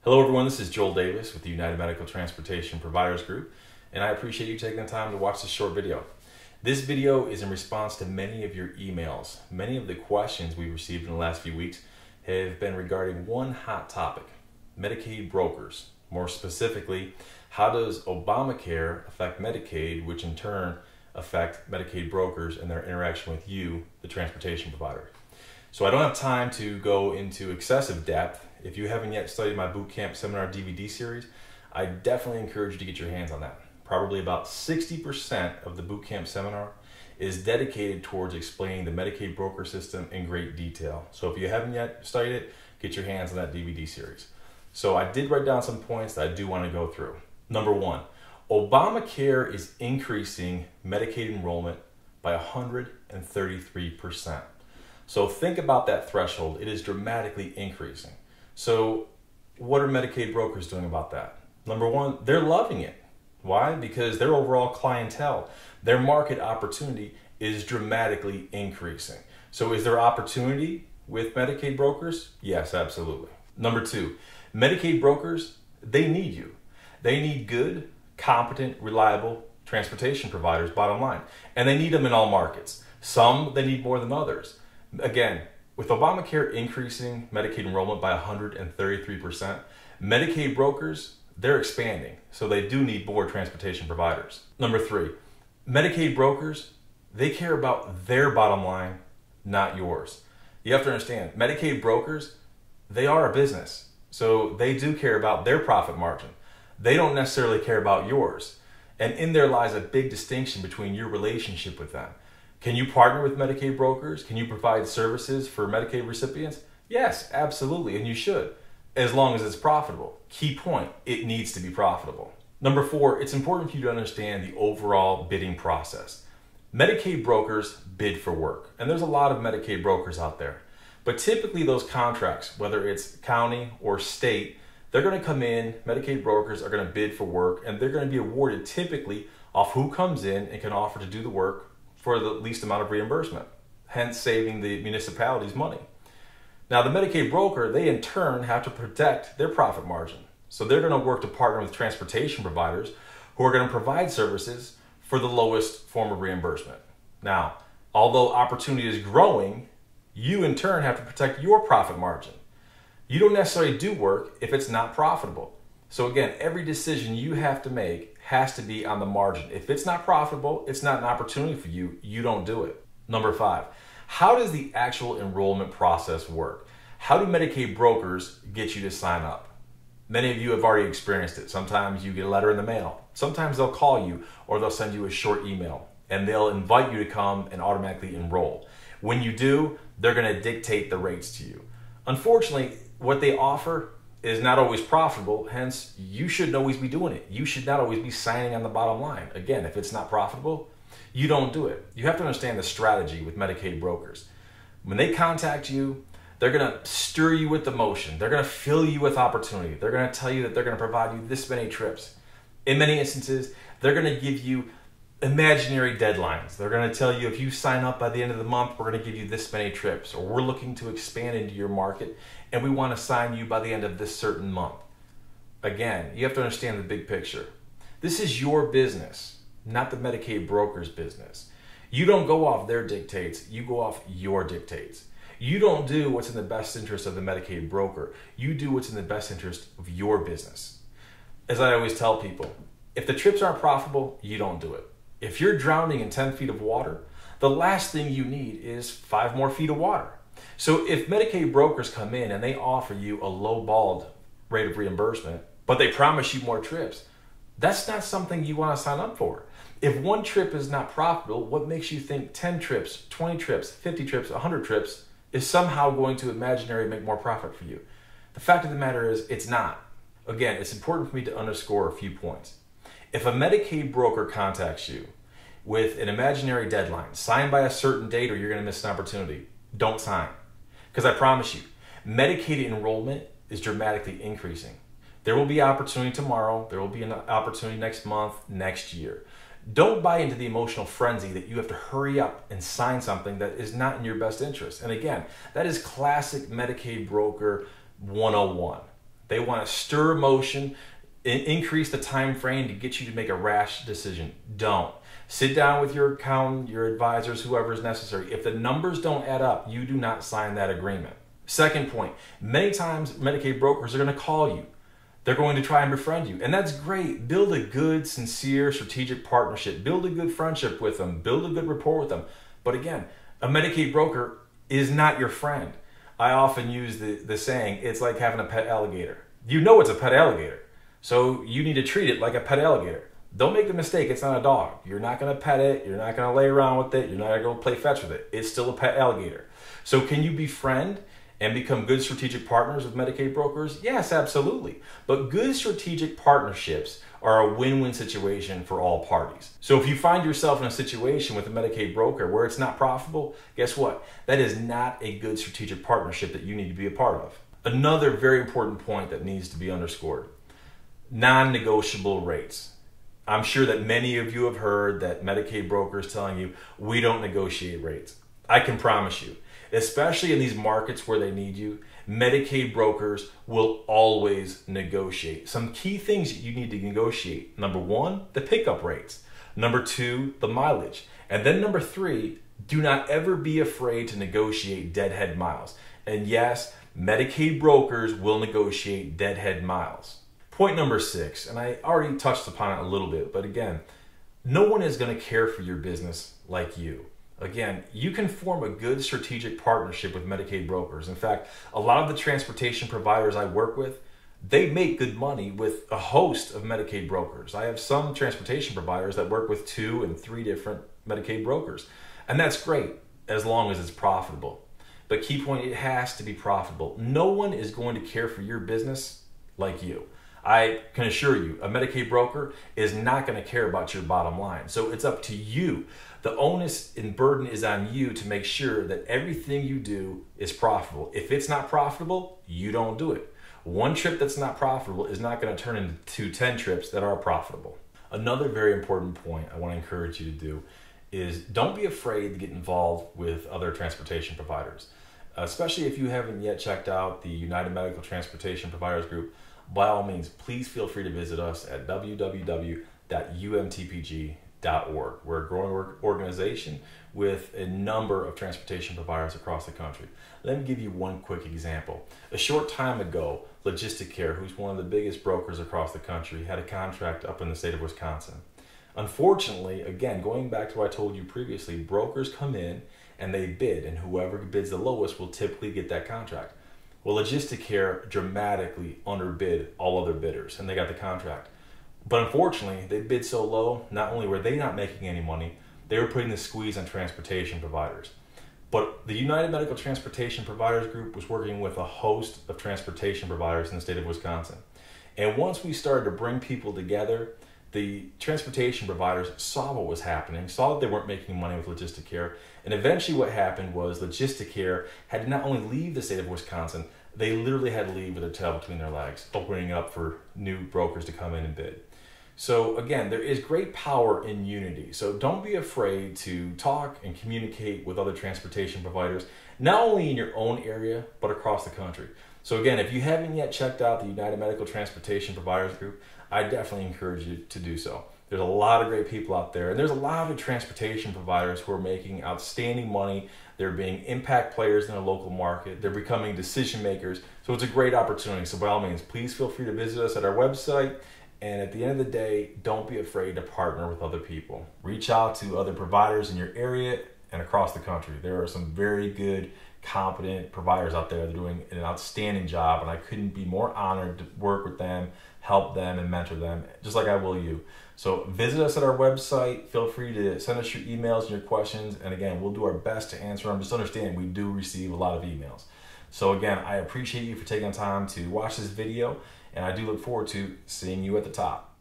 Hello everyone, this is Joel Davis with the United Medical Transportation Providers Group, and I appreciate you taking the time to watch this short video. This video is in response to many of your emails. Many of the questions we've received in the last few weeks have been regarding one hot topic, Medicaid brokers. More specifically, how does Obamacare affect Medicaid, which in turn affect Medicaid brokers and their interaction with you, the transportation provider. So I don't have time to go into excessive depth. If you haven't yet studied my bootcamp seminar DVD series, I definitely encourage you to get your hands on that. Probably about 60% of the bootcamp seminar is dedicated towards explaining the Medicaid broker system in great detail. So if you haven't yet studied it, get your hands on that DVD series. So I did write down some points that I do want to go through. Number one, Obamacare is increasing Medicaid enrollment by 133%. So think about that threshold. It is dramatically increasing. So what are Medicaid brokers doing about that? Number one, they're loving it. Why? Because their overall clientele, their market opportunity is dramatically increasing. So is there opportunity with Medicaid brokers? Yes, absolutely. Number two, Medicaid brokers, they need you. They need good, competent, reliable transportation providers, bottom line. And they need them in all markets. Some they need more than others. Again, with Obamacare increasing Medicaid enrollment by 133%, Medicaid brokers, they're expanding. So they do need more transportation providers. Number three, Medicaid brokers, they care about their bottom line, not yours. You have to understand, Medicaid brokers, they are a business. So they do care about their profit margin. They don't necessarily care about yours. And in there lies a big distinction between your relationship with them. Can you partner with Medicaid brokers? Can you provide services for Medicaid recipients? Yes, absolutely, and you should, as long as it's profitable. Key point, it needs to be profitable. Number four, it's important for you to understand the overall bidding process. Medicaid brokers bid for work, and there's a lot of Medicaid brokers out there. But typically those contracts, whether it's county or state, they're going to come in, Medicaid brokers are going to bid for work, and they're going to be awarded typically off who comes in and can offer to do the work for the least amount of reimbursement, hence saving the municipalities money. Now the Medicaid broker, they in turn have to protect their profit margin. So they're going to work to partner with transportation providers who are going to provide services for the lowest form of reimbursement. Now, although opportunity is growing, you in turn have to protect your profit margin. You don't necessarily do work if it's not profitable. So again, every decision you have to make has to be on the margin. If it's not profitable, it's not an opportunity for you, you don't do it. Number five, how does the actual enrollment process work? How do Medicaid brokers get you to sign up? Many of you have already experienced it. Sometimes you get a letter in the mail. Sometimes they'll call you or they'll send you a short email and they'll invite you to come and automatically enroll. When you do, they're going to dictate the rates to you. Unfortunately, what they offer is not always profitable, hence you shouldn't always be doing it. You should not always be signing on the bottom line. Again, if it's not profitable, you don't do it. You have to understand the strategy with Medicaid brokers. When they contact you, they're gonna stir you with emotion. They're gonna fill you with opportunity. They're gonna tell you that they're gonna provide you this many trips. In many instances, they're gonna give you imaginary deadlines. They're gonna tell you if you sign up by the end of the month, we're gonna give you this many trips, or we're looking to expand into your market and we wanna sign you by the end of this certain month. Again, you have to understand the big picture. This is your business, not the Medicaid broker's business. You don't go off their dictates, you go off your dictates. You don't do what's in the best interest of the Medicaid broker. You do what's in the best interest of your business. As I always tell people, if the trips aren't profitable, you don't do it. If you're drowning in 10 feet of water, the last thing you need is 5 more feet of water. So if Medicaid brokers come in and they offer you a low-balled rate of reimbursement, but they promise you more trips, that's not something you want to sign up for. If one trip is not profitable, what makes you think 10 trips, 20 trips, 50 trips, 100 trips is somehow going to imaginary make more profit for you? The fact of the matter is it's not. Again, it's important for me to underscore a few points. If a Medicaid broker contacts you with an imaginary deadline, sign by a certain date or you're going to miss an opportunity, don't sign. Because I promise you, Medicaid enrollment is dramatically increasing. There will be opportunity tomorrow, there will be an opportunity next month, next year. Don't buy into the emotional frenzy that you have to hurry up and sign something that is not in your best interest. And again, that is classic Medicaid broker 101. They want to stir emotion, increase the time frame to get you to make a rash decision. Don't. Sit down with your accountant, your advisors, whoever is necessary. If the numbers don't add up, you do not sign that agreement. Second point, many times Medicaid brokers are going to call you. They're going to try and befriend you. And that's great. Build a good, sincere, strategic partnership. Build a good friendship with them. Build a good rapport with them. But again, a Medicaid broker is not your friend. I often use the saying, it's like having a pet alligator. You know it's a pet alligator. So you need to treat it like a pet alligator. Don't make the mistake, it's not a dog. You're not going to pet it. You're not going to lay around with it. You're not going to go play fetch with it. It's still a pet alligator. So can you befriend and become good strategic partners with Medicaid brokers? Yes, absolutely. But good strategic partnerships are a win-win situation for all parties. So if you find yourself in a situation with a Medicaid broker where it's not profitable, guess what? That is not a good strategic partnership that you need to be a part of. Another very important point that needs to be underscored: non-negotiable rates. I'm sure that many of you have heard that Medicaid brokers telling you, we don't negotiate rates. I can promise you, especially in these markets where they need you, Medicaid brokers will always negotiate. Some key things that you need to negotiate: number one, the pickup rates; number two, the mileage; and then number three, do not ever be afraid to negotiate deadhead miles. And yes, Medicaid brokers will negotiate deadhead miles. Point number 6, and I already touched upon it a little bit, but again, no one is going to care for your business like you. Again, you can form a good strategic partnership with Medicaid brokers. In fact, a lot of the transportation providers I work with, they make good money with a host of Medicaid brokers. I have some transportation providers that work with 2 and 3 different Medicaid brokers. And that's great as long as it's profitable. But key point, it has to be profitable. No one is going to care for your business like you. I can assure you, a Medicaid broker is not going to care about your bottom line. So it's up to you. The onus and burden is on you to make sure that everything you do is profitable. If it's not profitable, you don't do it. One trip that's not profitable is not going to turn into 10 trips that are profitable. Another very important point I want to encourage you to do is don't be afraid to get involved with other transportation providers, especially if you haven't yet checked out the United Medical Transportation Providers Group. By all means, please feel free to visit us at www.umtpg.org. We're a growing organization with a number of transportation providers across the country. Let me give you one quick example. A short time ago, Logisticare, who's one of the biggest brokers across the country, had a contract up in the state of Wisconsin. Unfortunately, again, going back to what I told you previously, brokers come in and they bid, and whoever bids the lowest will typically get that contract. Well, Logisticare dramatically underbid all other bidders, and they got the contract. But unfortunately, they bid so low, not only were they not making any money, they were putting the squeeze on transportation providers. But the United Medical Transportation Providers Group was working with a host of transportation providers in the state of Wisconsin. And once we started to bring people together, the transportation providers saw what was happening, saw that they weren't making money with Logisticare, and eventually what happened was Logisticare had to not only leave the state of Wisconsin, they literally had to leave with their tail between their legs, opening up for new brokers to come in and bid. So again, there is great power in unity. So don't be afraid to talk and communicate with other transportation providers, not only in your own area, but across the country. So again, if you haven't yet checked out the United Medical Transportation Providers Group, I definitely encourage you to do so. There's a lot of great people out there, and there's a lot of transportation providers who are making outstanding money. They're being impact players in a local market. They're becoming decision makers. So it's a great opportunity. So by all means, please feel free to visit us at our website. And at the end of the day, don't be afraid to partner with other people. Reach out to other providers in your area and across the country. There are some very good, competent providers out there that are doing an outstanding job, and I couldn't be more honored to work with them, help them, and mentor them, just like I will you. So visit us at our website. Feel free to send us your emails and your questions, and again, we'll do our best to answer them. Just understand we do receive a lot of emails. So again, I appreciate you for taking time to watch this video, and I do look forward to seeing you at the top.